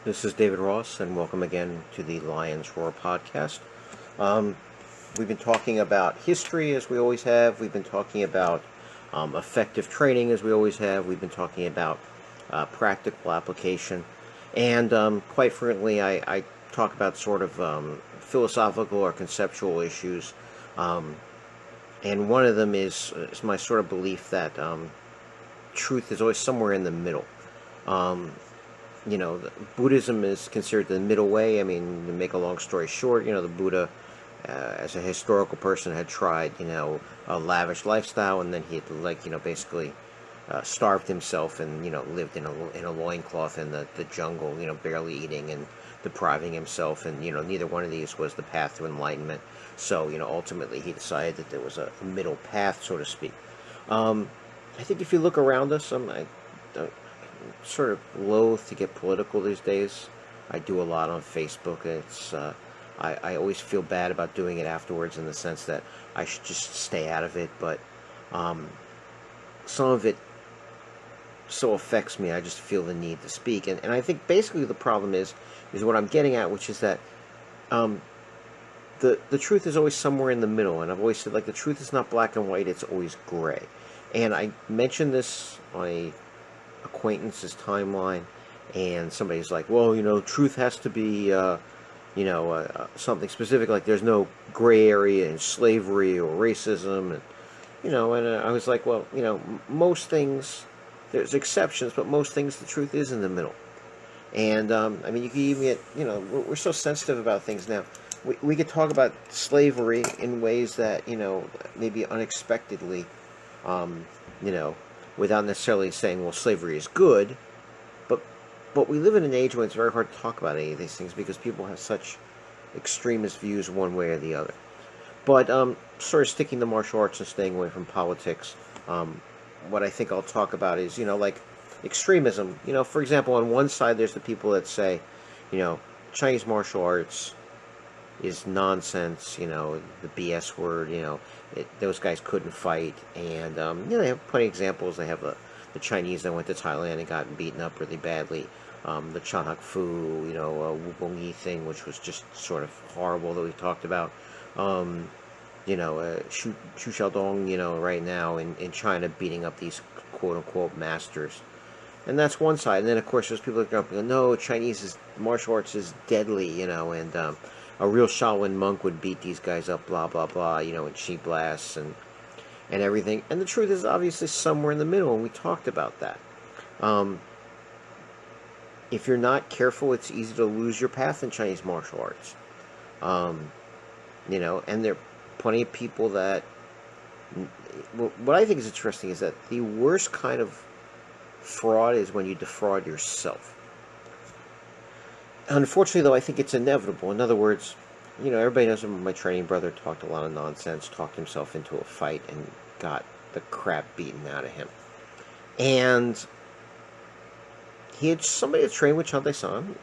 This is David Ross, and welcome again to the Lions Roar podcast. Um, we've been talking about history as we always have. We've been talking about effective training as we always have. We've been talking about practical application. And quite frequently, I talk about sort of philosophical or conceptual issues. Um, and one of them is my sort of belief that truth is always somewhere in the middle. Um, Buddhism is considered the middle way. I mean, to make a long story short, the Buddha, as a historical person, had tried, a lavish lifestyle, and then he had, basically starved himself and, lived in a loincloth in the jungle, barely eating and depriving himself, and, neither one of these was the path to enlightenment. So, ultimately he decided that there was a middle path, so to speak. Um, I think if you look around us, I'm sort of loath to get political these days. I do a lot on Facebook. I always feel bad about doing it afterwards in the sense that I should just stay out of it. But um, some of it so affects me, I just feel the need to speak. And I think basically the problem is what I'm getting at, which is that um, the truth is always somewhere in the middle. And I've always said, like, the truth is not black and white, it's always gray. And I mentioned this on a acquaintance's timeline, and somebody's like, well, truth has to be, something specific, like there's no gray area in slavery or racism, and I was like, well, most things, there's exceptions, but most things, the truth is in the middle. And, I mean, you can even get, we're so sensitive about things now. We could talk about slavery in ways that, maybe unexpectedly, um, you know, without necessarily saying, well, slavery is good, but we live in an age when it's very hard to talk about any of these things because people have such extremist views one way or the other. But sort of sticking to martial arts and staying away from politics, what I think I'll talk about is, like extremism. For example, on one side, there's the people that say, you know, Chinese martial arts is nonsense, the BS word, those guys couldn't fight. And, they have plenty of examples. They have the Chinese that went to Thailand and got beaten up really badly. The Chan Hak Fu, Wu Bong Yi thing, which was just sort of horrible that we talked about. Um, Xu Xiaodong, right now in China beating up these quote unquote masters. And that's one side. And then, of course, there's people that go, no, martial arts is deadly, and a real Shaolin monk would beat these guys up, blah, blah, blah, and chi blasts and everything. And the truth is obviously somewhere in the middle, and we talked about that. Um, if you're not careful, it's easy to lose your path in Chinese martial arts. Um, and there are plenty of people that... What I think is interesting is that the worst kind of fraud is when you defraud yourself. Unfortunately, though, I think it's inevitable. In other words, everybody knows my training brother talked a lot of nonsense, talked himself into a fight, and got the crap beaten out of him. And he had somebody that trained with Chan Tai San.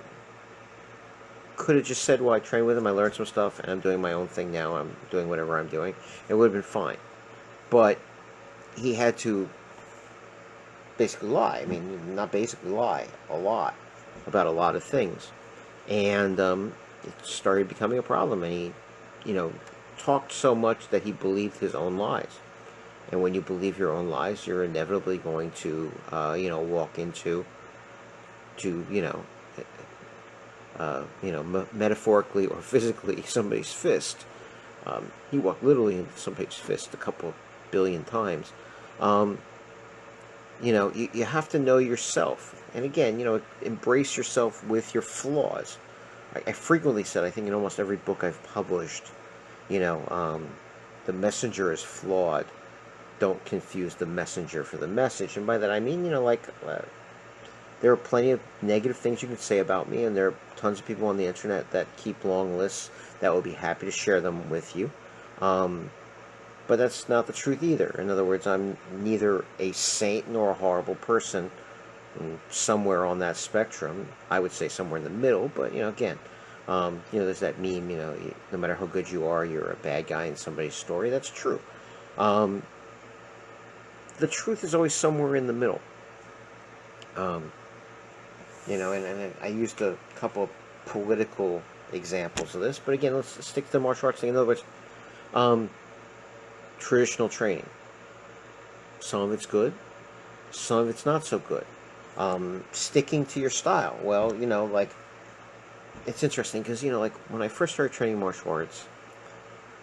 Could have just said, well, I trained with him, I learned some stuff, and I'm doing my own thing now, I'm doing whatever I'm doing. It would have been fine. But he had to basically lie. I mean, not basically lie, a lot, about a lot of things. And it started becoming a problem, and he, talked so much that he believed his own lies. And when you believe your own lies, you're inevitably going to, walk into, metaphorically or physically, somebody's fist. He walked literally into somebody's fist a couple billion times. You have to know yourself. And again, embrace yourself with your flaws. I frequently said, I think in almost every book I've published, the messenger is flawed. Don't confuse the messenger for the message. And by that I mean, there are plenty of negative things you can say about me, and there are tons of people on the internet that keep long lists that will be happy to share them with you. But that's not the truth either. In other words, I'm neither a saint nor a horrible person. Somewhere on that spectrum, I would say somewhere in the middle. But again, there's that meme. No matter how good you are, you're a bad guy in somebody's story. That's true. The truth is always somewhere in the middle. And I used a couple of political examples of this, but again, let's stick to the martial arts thing. In other words, traditional training. Some of it's good, some of it's not so good. Sticking to your style. Well, like, it's interesting because, like, when I first started training martial arts,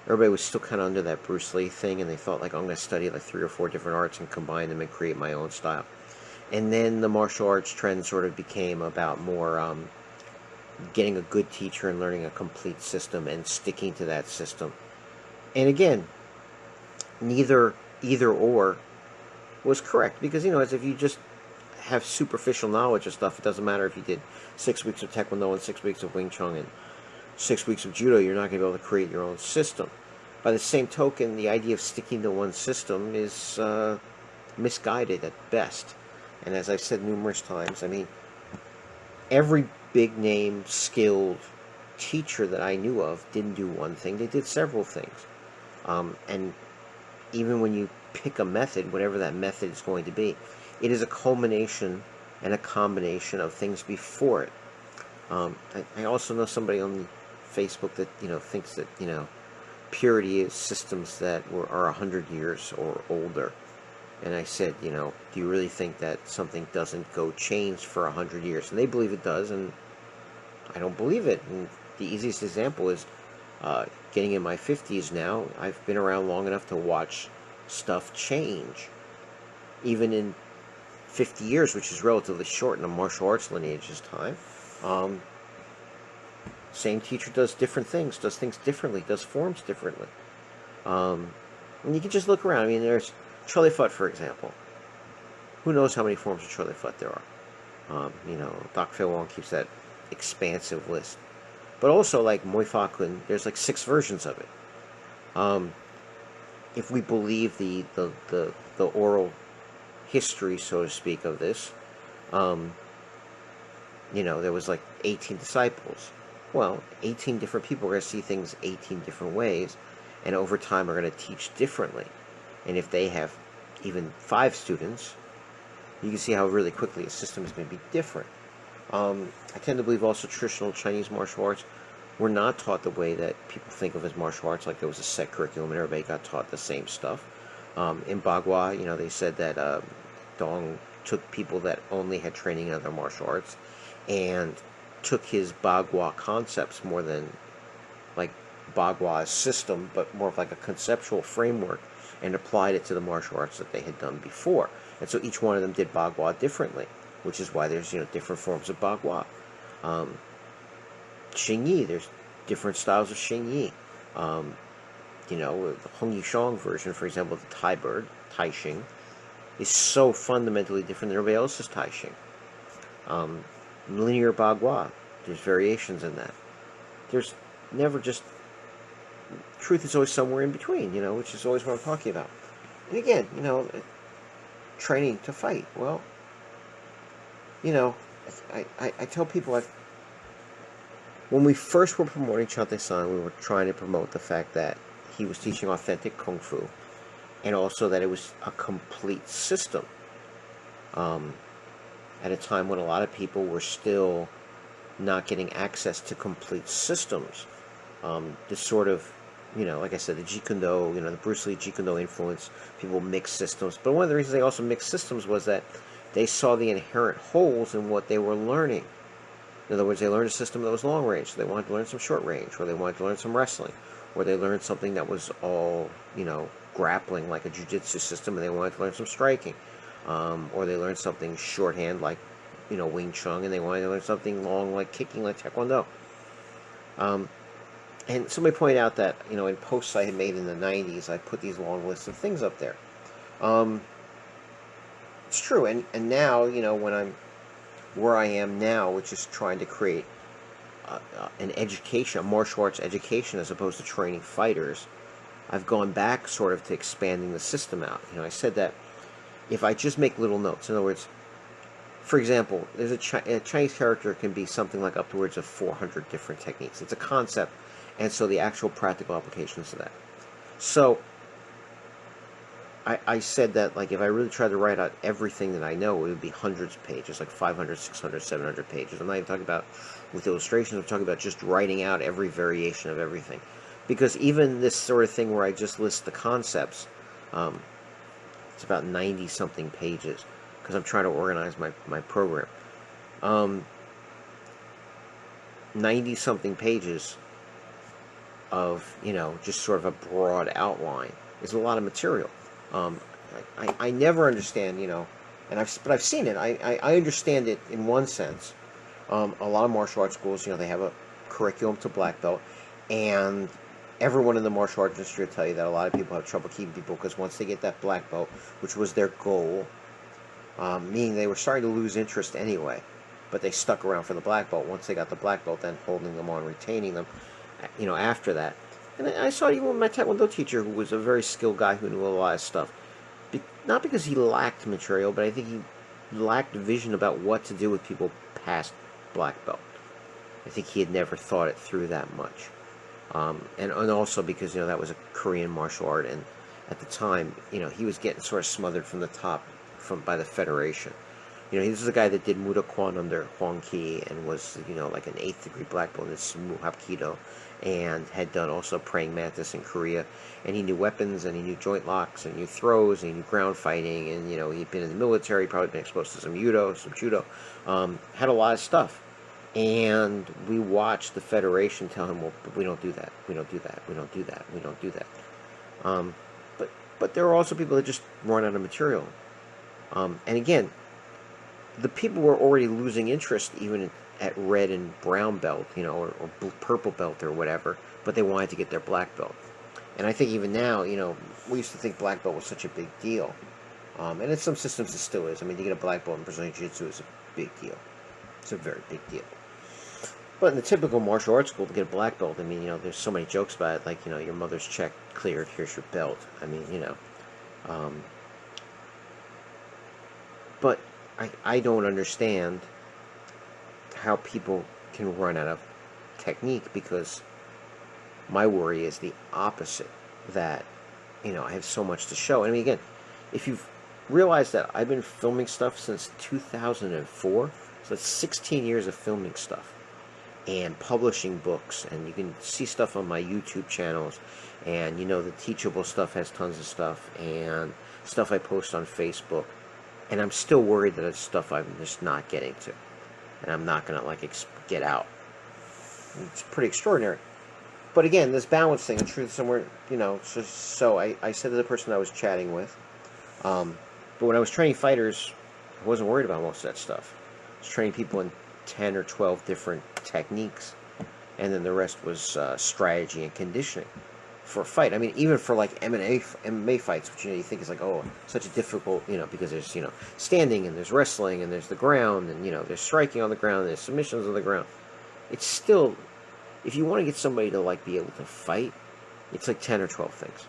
everybody was still kind of under that Bruce Lee thing, and they thought, like, I'm going to study like 3 or 4 different arts and combine them and create my own style. And then the martial arts trend sort of became about more getting a good teacher and learning a complete system and sticking to that system. And again, either or was correct, because, as if you just have superficial knowledge of stuff, it doesn't matter if you did 6 weeks of Taekwondo and 6 weeks of Wing Chun and 6 weeks of Judo, you're not going to be able to create your own system. By the same token, the idea of sticking to one system is misguided at best. And as I've said numerous times, I mean, every big name, skilled teacher that I knew of didn't do one thing, they did several things. And even when you pick a method, whatever that method is going to be, it is a culmination and a combination of things before it. I also know somebody on Facebook that, thinks that, purity is systems that are 100 years or older. And I said, do you really think that something doesn't go change for 100 years? And they believe it does, and I don't believe it. And the easiest example is getting in my 50s now. I've been around long enough to watch stuff change. Even in 50 years, which is relatively short in a martial arts lineage's time, same teacher does different things, does things differently, does forms differently. And you can just look around. I mean, there's Choy Phut, for example. Who knows how many forms of Choy Phut there are? Doc Fei Wong keeps that expansive list. But also, like Moi Fa Kun, there's like 6 versions of it. If we believe the oral history, so to speak, of this, there was like 18 disciples. Well, 18 different people are going to see things 18 different ways, and over time are going to teach differently. And if they have even 5 students, you can see how really quickly a system is going to be different. I tend to believe also traditional Chinese martial arts were not taught the way that people think of as martial arts, like there was a set curriculum and everybody got taught the same stuff. In Bagua, they said that Dong took people that only had training in other martial arts and took his Bagua concepts more than like Bagua's system, but more of like a conceptual framework, and applied it to the martial arts that they had done before. And so each one of them did Bagua differently, which is why there's different forms of Bagua. Xingyi, there's different styles of Xingyi. The Hong Yishong version, for example, the Tai Bird, Tai Xing, is so fundamentally different than everybody else's Tai Xing. Linear Bagua, there's variations in that. There's never just... Truth is always somewhere in between, which is always what I'm talking about. And again, training to fight. Well, I tell people, when we first were promoting Chan Tai San, we were trying to promote the fact that he was teaching authentic Kung Fu, and also that it was a complete system. At a time when a lot of people were still not getting access to complete systems. This sort of, like I said, the Jeet Kune Do, the Bruce Lee Jeet Kune Do influence, people mix systems. But one of the reasons they also mixed systems was that they saw the inherent holes in what they were learning. In other words, they learned a system that was long range, so they wanted to learn some short range, or they wanted to learn some wrestling, or they learned something that was all, grappling, like a jiu-jitsu system, and they wanted to learn some striking. Or they learned something shorthand, like, Wing Chun, and they wanted to learn something long, like kicking, like Taekwondo. And somebody pointed out that, in posts I had made in the 90s, I put these long lists of things up there. It's true, and now, when I'm where I am now, which is trying to create an education, a martial arts education, as opposed to training fighters, I've gone back sort of to expanding the system out. I said that if I just make little notes, in other words, for example, there's a Chinese character can be something like upwards of 400 different techniques. It's a concept, and so the actual practical applications of that. So I said that, like, if I really tried to write out everything that I know, it would be hundreds of pages, like 500, 600, 700 pages. I'm not even talking about with illustrations. I'm talking about just writing out every variation of everything. Because even this sort of thing where I just list the concepts, it's about 90-something pages, because I'm trying to organize my program. 90-something pages of, just sort of a broad outline is a lot of material. I never understand, but I've seen it. I understand it in one sense. A lot of martial arts schools, they have a curriculum to black belt, and everyone in the martial arts industry will tell you that a lot of people have trouble keeping people, because once they get that black belt, which was their goal, meaning they were starting to lose interest anyway, but they stuck around for the black belt. Once they got the black belt, then holding them on, retaining them, after that. And I saw it even with my Taekwondo teacher, who was a very skilled guy who knew a lot of stuff. Not because he lacked material, but I think he lacked vision about what to do with people past black belt. I think he had never thought it through that much. And also because, that was a Korean martial art, and at the time, he was getting sort of smothered from the top by the Federation. He was the guy that did Muda Kwan under Hwang Ki, and was, like an 8th degree black belt in Sumo Hapkido, and had done also Praying Mantis in Korea. And he knew weapons, and he knew joint locks, and he knew throws, and he knew ground fighting, and, he'd been in the military, probably been exposed to some judo, had a lot of stuff. And we watched the Federation tell him, well, we don't do that, we don't do that, we don't do that, we don't do that. But there are also people that just run out of material. And again, the people were already losing interest even at red and brown belt, or purple belt or whatever, but they wanted to get their black belt. And I think even now, we used to think black belt was such a big deal. And in some systems it still is. I mean, to get a black belt in Brazilian Jiu-Jitsu is a big deal. It's a very big deal. But in the typical martial arts school, to get a black belt, I mean, there's so many jokes about it, like, your mother's check cleared, here's your belt. I mean, but I don't understand how people can run out of technique, because my worry is the opposite, that, I have so much to show. I mean, again, if you've realized that I've been filming stuff since 2004, so that's 16 years of filming stuff and publishing books, and you can see stuff on my YouTube channels, and the Teachable stuff has tons of stuff, and stuff I post on Facebook, and I'm still worried that it's stuff I'm just not getting to, and I'm not going to get out. It's pretty extraordinary. But again, this balance thing, the truth somewhere, so I said to the person I was chatting with, but when I was training fighters, I wasn't worried about most of that stuff. I was training people in 10 or 12 different techniques, and then the rest was strategy and conditioning for a fight. I mean, even for MMA fights, which you think is such a difficult, because there's standing, and there's wrestling, and there's the ground, and there's striking on the ground, and there's submissions on the ground. It's still, if you want to get somebody to be able to fight, it's 10 or 12 things.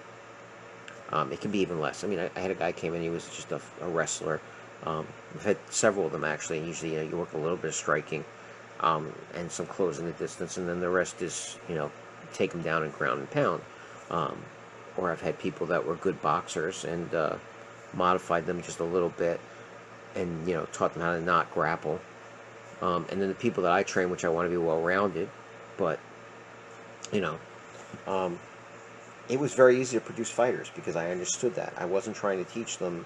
It can be even less. I mean, I had a guy came in, he was just a wrestler. We've had several of them actually, and usually you work a little bit of striking, and some closing the distance, and then the rest is take them down and ground and pound. Or I've had people that were good boxers and modified them just a little bit, and taught them how to not grapple. And then the people that I train, which I want to be well-rounded, but it was very easy to produce fighters because I understood that. I wasn't trying to teach them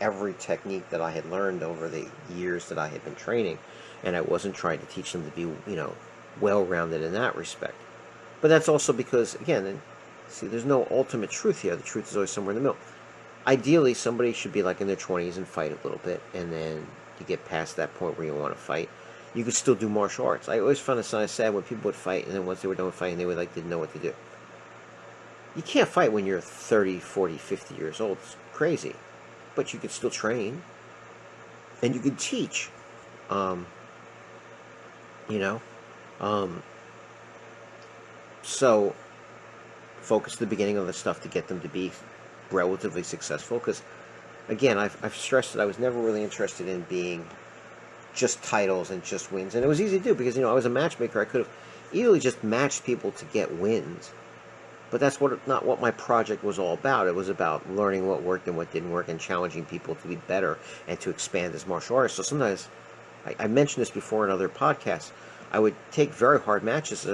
every technique that I had learned over the years that I had been training, and I wasn't trying to teach them to be, well-rounded in that respect. But that's also because, again, see, there's no ultimate truth here. The truth is always somewhere in the middle. Ideally, somebody should be in their 20s and fight a little bit, and then you get past that point where you want to fight. You could still do martial arts. I always found it kind of sad when people would fight, and then once they were done with fighting, they would didn't know what to do. You can't fight when you're 30, 40, 50 years old. It's crazy. But you could still train, and you could teach. So focus the beginning of the stuff to get them to be relatively successful. Because, again, I've stressed that I was never really interested in being just titles and just wins. And it was easy to do because, I was a matchmaker. I could have easily just matched people to get wins. But that's not what my project was all about. It was about learning what worked and what didn't work, and challenging people to be better and to expand as martial artists. So sometimes, I mentioned this before in other podcasts, I would take very hard matches.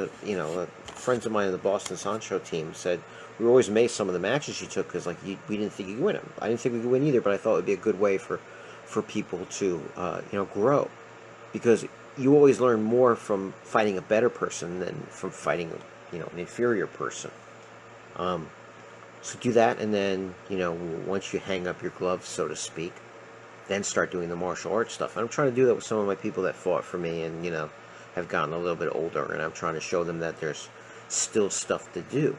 Friends of mine in the Boston Sancho team said, we were always amazed some of the matches you took, because we didn't think you could win them. I didn't think we could win either, but I thought it would be a good way for people to grow, because you always learn more from fighting a better person than from fighting an inferior person. So do that, and then once you hang up your gloves, so to speak, then start doing the martial arts stuff. And I'm trying to do that with some of my people that fought for me and have gotten a little bit older, and I'm trying to show them that there's still stuff to do.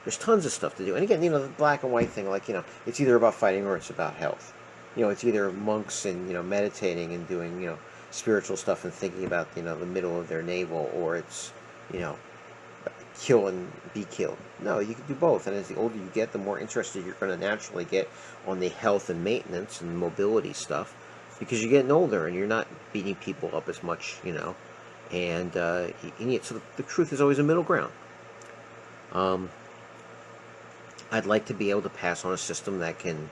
There's tons of stuff to do. And again, the black and white thing, it's either about fighting or it's about health. It's either monks and meditating and doing spiritual stuff and thinking about the middle of their navel, or it's kill and be killed. No, you can do both. And as the older you get, the more interested you're going to naturally get on the health and maintenance and mobility stuff, because you're getting older and you're not beating people up as much, and so the truth is always a middle ground. I'd like to be able to pass on a system that can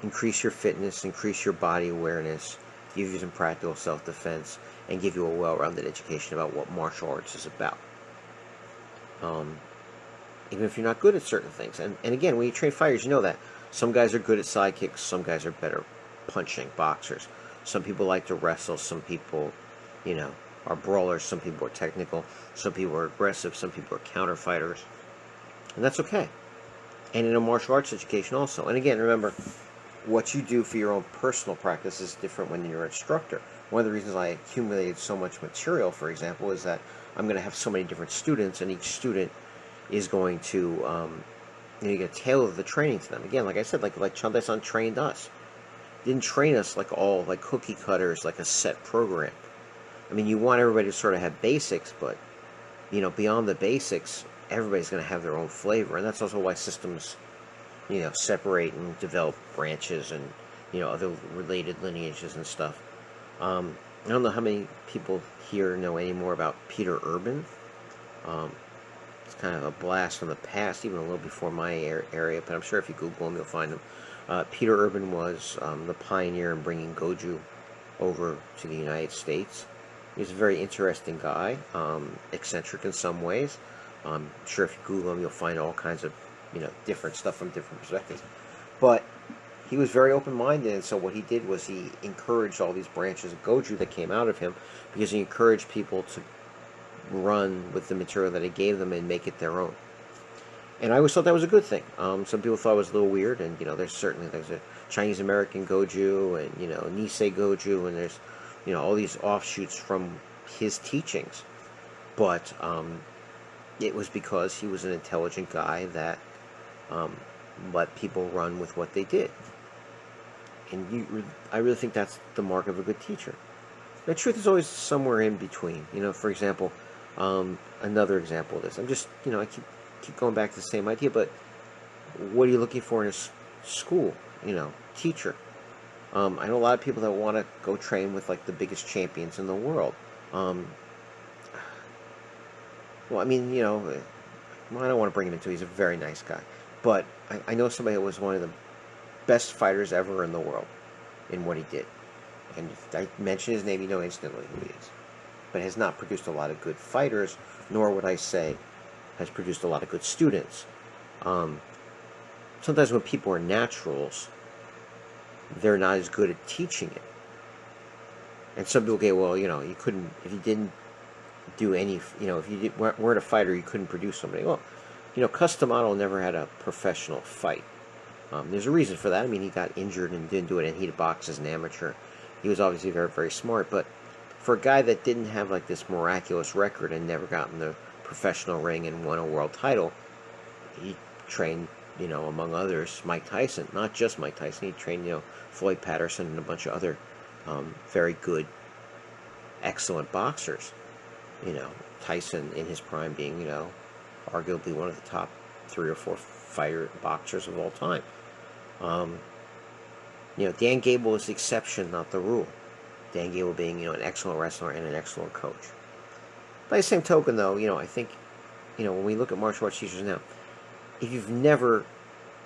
increase your fitness, increase your body awareness, give you some practical self-defense, and give you a well-rounded education about what martial arts is about. Even if you're not good at certain things. And again, when you train fighters, you know that. Some guys are good at side kicks, some guys are better punching, boxers. Some people like to wrestle, some people, are brawlers, some people are technical, some people are aggressive, some people are counter fighters. And that's okay. And in a martial arts education also. And again, remember, what you do for your own personal practice is different when you're an instructor. One of the reasons I accumulated so much material, for example, is that I'm going to have so many different students, and each student is going to, you're going to tailor the training to them. Again, like I said, like Chandai-san trained us. Didn't train us like all like cookie cutters, like a set program. I mean, you want everybody to sort of have basics, but beyond the basics, everybody's going to have their own flavor, and that's also why systems, separate and develop branches and other related lineages and stuff. I don't know how many people here know any more about Peter Urban. It's kind of a blast from the past, even a little before my area, but I'm sure if you Google him, you'll find him. Peter Urban was the pioneer in bringing Goju over to the United States. He was a very interesting guy, eccentric in some ways. I'm sure if you Google him, you'll find all kinds of different stuff from different perspectives. But he was very open-minded, and so what he did was he encouraged all these branches of Goju that came out of him, because he encouraged people to run with the material that he gave them and make it their own. And I always thought that was a good thing. Some people thought it was a little weird, and there's a Chinese American Goju, and Nisei Goju, and there's all these offshoots from his teachings. But it was because he was an intelligent guy that let people run with what they did. And I really think that's the mark of a good teacher. The truth is always somewhere in between. For example, another example of this. I'm just, I keep going back to the same idea, but what are you looking for in a school, teacher? I know a lot of people that want to go train with like the biggest champions in the world. Well, I mean, I don't want to bring him into it. He's a very nice guy. But I know somebody that was one of the best fighters ever in the world in what he did. And if I mention his name, you know instantly who he is. But has not produced a lot of good fighters, nor would I say has produced a lot of good students. Sometimes when people are naturals, they're not as good at teaching it. And some people get, well, you couldn't, if you didn't do any, if you weren't a fighter, you couldn't produce somebody. Well, Cus D'Amato never had a professional fight. There's a reason for that. I mean, he got injured and didn't do it, and he boxed as an amateur. He was obviously very, very smart, but for a guy that didn't have like this miraculous record and never got in the professional ring and won a world title, he trained, among others, Mike Tyson. Not just Mike Tyson. He trained, Floyd Patterson and a bunch of other very good, excellent boxers. Tyson in his prime being, arguably one of the top 3 or 4 boxers of all time. Dan Gable is the exception, not the rule. Dan Gable being, an excellent wrestler and an excellent coach. By the same token, though, I think when we look at martial arts teachers now, if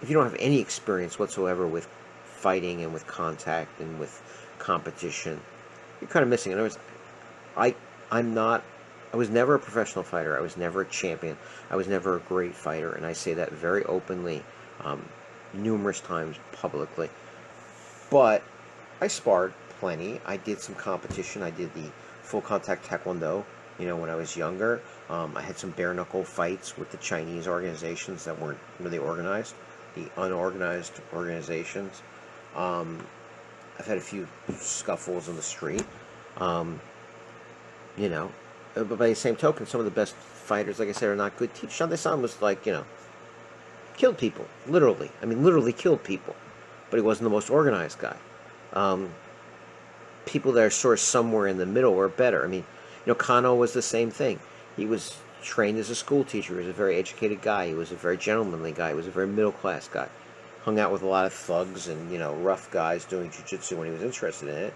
if you don't have any experience whatsoever with fighting and with contact and with competition, you're kind of missing. In other words, I, I'm not, I was never a professional fighter. I was never a champion. I was never a great fighter, and I say that very openly, numerous times publicly. But I sparred plenty. I did some competition. I did the full contact taekwondo, when I was younger. I had some bare knuckle fights with the Chinese organizations that weren't really organized, the unorganized organizations. I've had a few scuffles in the street. But by the same token, some of the best fighters, like I said, are not good teachers. Shandai-san was killed people, literally. I mean, literally killed people. But he wasn't the most organized guy. People that are sort of somewhere in the middle were better. I mean, Kano was the same thing. He was trained as a school teacher. He was a very educated guy. He was a very gentlemanly guy. He was a very middle-class guy. Hung out with a lot of thugs and, rough guys doing jiu-jitsu when he was interested in it.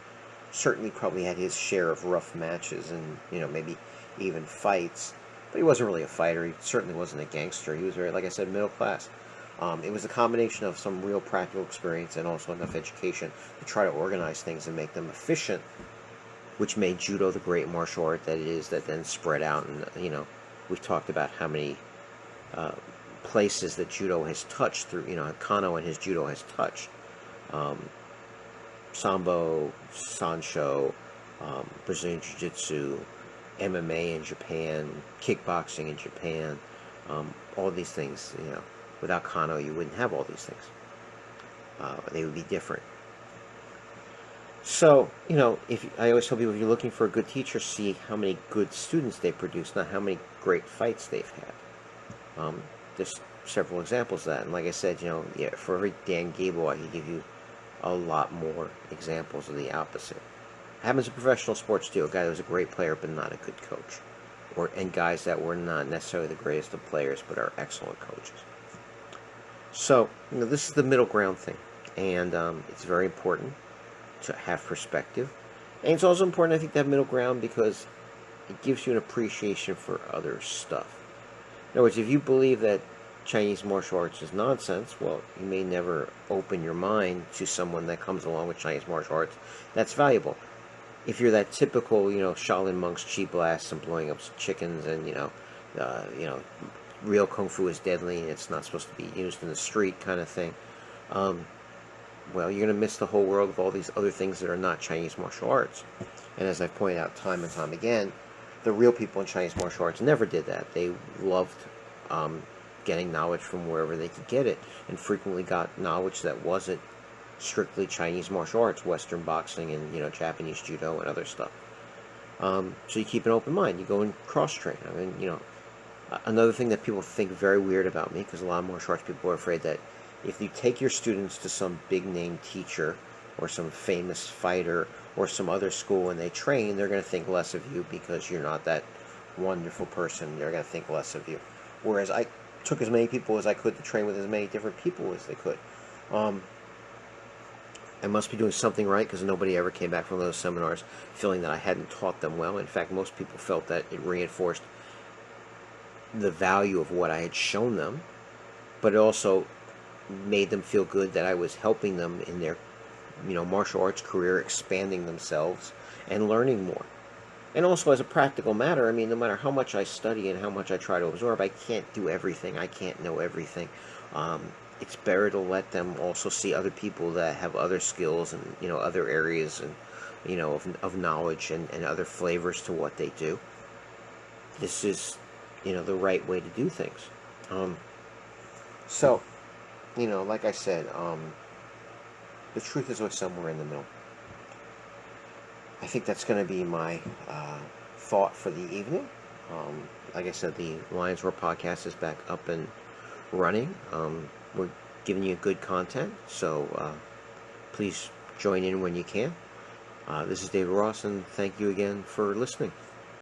Certainly probably had his share of rough matches and, maybe even fights. But he wasn't really a fighter. He certainly wasn't a gangster. He was very, like I said, middle class. It was a combination of some real practical experience and also enough education to try to organize things and make them efficient, which made judo the great martial art that it is, that then spread out. And, we've talked about how many places that judo has touched through, Kano and his judo has touched. Sambo, Sancho, Brazilian Jiu-Jitsu, MMA in Japan, kickboxing in Japan, all these things, without Kano you wouldn't have all these things. They would be different. So, I always tell people, if you're looking for a good teacher, see how many good students they produce, not how many great fights they've had. There's several examples of that, and like I said, for every Dan Gable, I can give you a lot more examples of the opposite. It happens in professional sports too. A guy that was a great player but not a good coach, and guys that were not necessarily the greatest of players but are excellent coaches. So this is the middle ground thing, and it's very important to have perspective, and it's also important, I think, to have middle ground because it gives you an appreciation for other stuff. In other words, if you believe that Chinese martial arts is nonsense, well, you may never open your mind to someone that comes along with Chinese martial arts that's valuable. If you're that typical, Shaolin monks, chi blasts and blowing up chickens, and real kung fu is deadly and it's not supposed to be used in the street kind of thing, well, you're going to miss the whole world of all these other things that are not Chinese martial arts. And as I've pointed out time and time again, the real people in Chinese martial arts never did that. They loved getting knowledge from wherever they could get it, and frequently got knowledge that wasn't strictly Chinese martial arts, Western boxing and Japanese judo and other stuff. So you keep an open mind. You go and cross-train. I mean, another thing that people think very weird about me, because a lot of martial arts people are afraid that if you take your students to some big-name teacher or some famous fighter or some other school and they train, they're going to think less of you because you're not that wonderful person. They're going to think less of you. Whereas I took as many people as I could to train with as many different people as they could. I must be doing something right because nobody ever came back from those seminars feeling that I hadn't taught them well. In fact, most people felt that it reinforced the value of what I had shown them, but it also made them feel good that I was helping them in their martial arts career, expanding themselves and learning more. And also, as a practical matter, I mean, no matter how much I study and how much I try to absorb, I can't do everything. I can't know everything. It's better to let them also see other people that have other skills and, other areas and, of knowledge and other flavors to what they do. This is, the right way to do things. So, like I said, the truth is always somewhere in the middle. I think that's going to be my thought for the evening. Like I said, the Lions Roar podcast is back up and running. We're giving you good content, so please join in when you can. This is David Ross, and thank you again for listening.